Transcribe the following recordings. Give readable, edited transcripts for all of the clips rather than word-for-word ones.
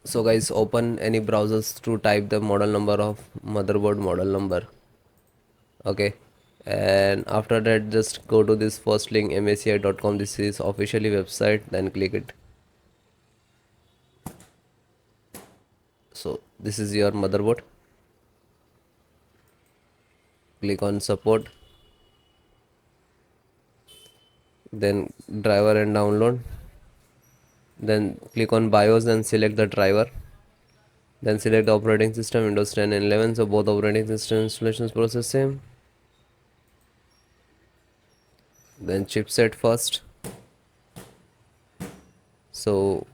So guys, open any browsers to type the model number of motherboard model number. Okay, and after that just go to this first link msi.com. This is officially website, then click it. So this is your motherboard. Click on support, then driver and download, then click on BIOS and select the driver, then select the operating system Windows 10 and 11. So both operating system installations process same. Then chipset first. So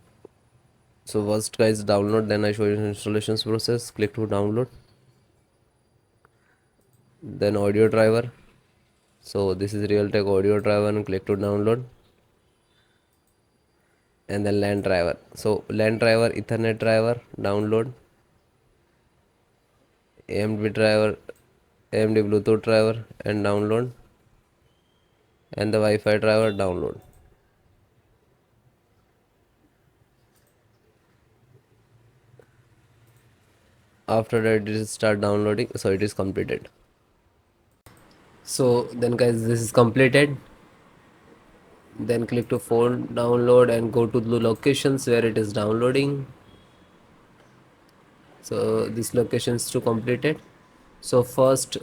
first guys download, then I show you installations process. Click to download, then audio driver. So this is Realtek audio driver, and click to download, and then LAN driver. So LAN driver, Ethernet driver, download, AMD driver, AMD Bluetooth driver, and download, and the Wi-Fi driver, download. After that it is start downloading, so it is completed. So then guys, this is completed. Then click to phone download and go to the locations where it is downloading. So this location is to completed. So first,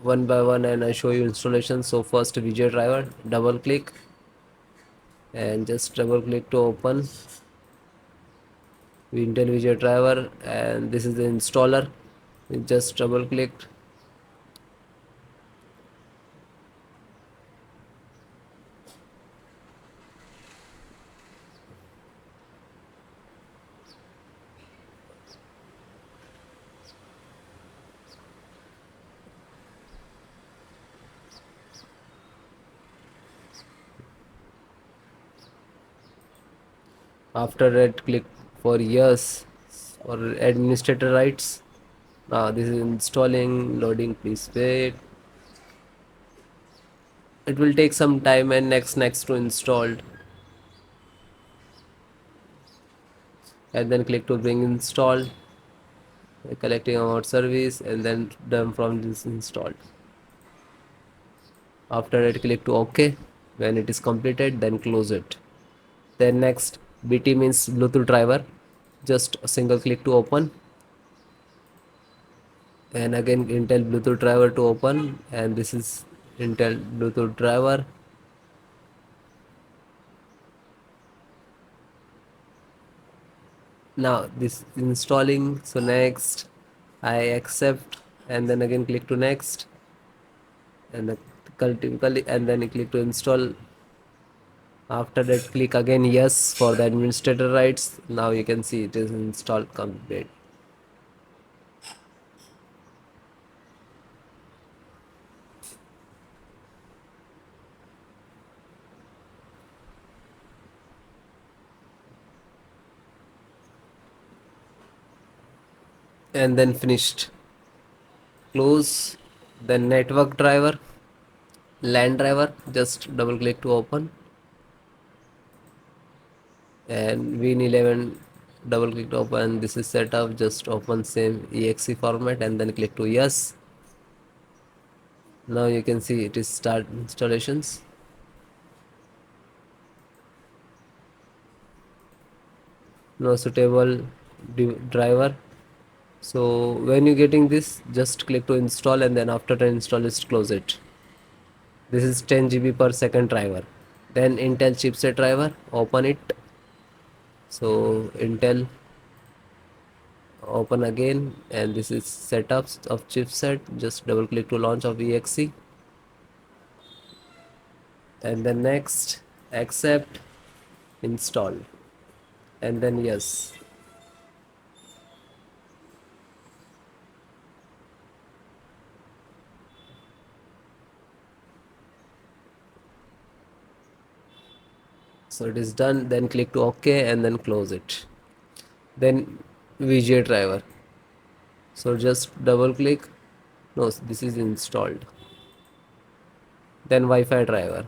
one by one, and I show you installation. So first VJ driver, double click and just double click to open Intel VJ driver, and this is the installer. Just double click. After that, click for yes or administrator rights. Now this is installing, loading, please wait. It will take some time, and next to installed, and then click to bring installed, collecting our service, and then done from this installed. After that, click to OK. When it is completed, then close it. Then next, BT means Bluetooth driver. Just a single click to open, and again Intel Bluetooth driver to open, and this is Intel Bluetooth driver. Now this installing. So next, I accept, and then again click to next, and then click to install. After that, click again yes for the administrator rights. Now you can see it is installed complete. And then finished. Close. Then network driver, LAN driver, just double click to open, and Win11, double click to open. This is setup, just open same exe format, and then click to yes. Now you can see it is start installations. No suitable driver. So when you getting this, just click to install, and then after the install, just close it. This is 10 GB per second driver. Then Intel chipset driver, open it. So Intel, open again, and this is setups of chipset. Just double click to launch of exe, and then next, accept, install, and then yes. So it is done. Then click to OK, and then close it. Then VGA driver. So just double click. No, this is installed. Then Wi-Fi driver.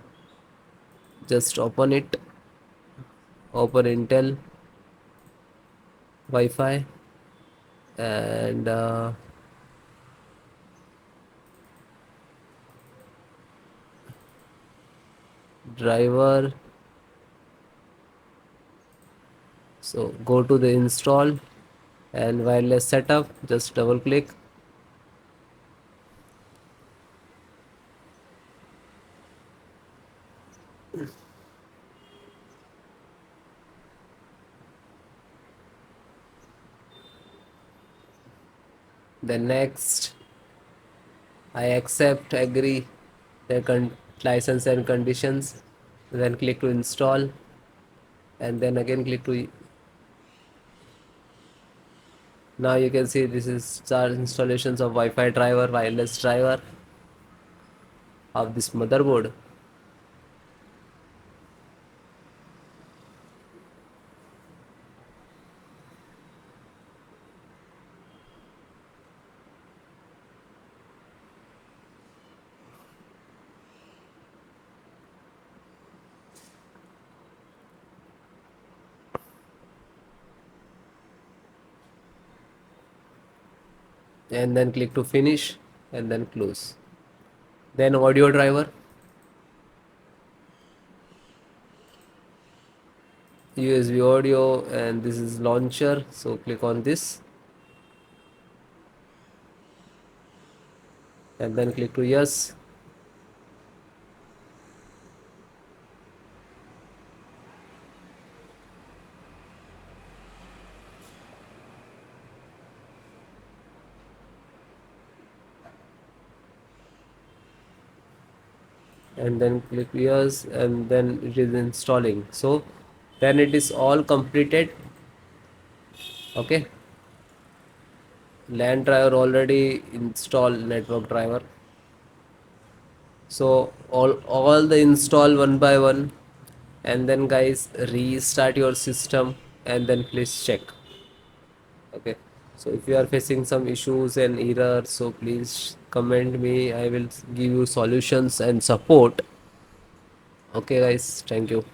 Just open it. Open Intel Wi-Fi, and driver. So go to the install and wireless setup, just double click. Then next, I accept, agree the license and conditions. Then click to install, and then again click to. Now you can see this is our installations of Wi-Fi driver, wireless driver of this motherboard. And then click to finish and then close. Then audio driver, USB audio, and this is launcher, so click on this and then click to yes. And then click yes, and then it is installing. So then it is all completed. Okay, LAN driver already installed, network driver. So all the install one by one, and then guys restart your system and then please check. Okay, so if you are facing some issues and errors, so please comment me, I will give you solutions and support. Okay guys, thank you.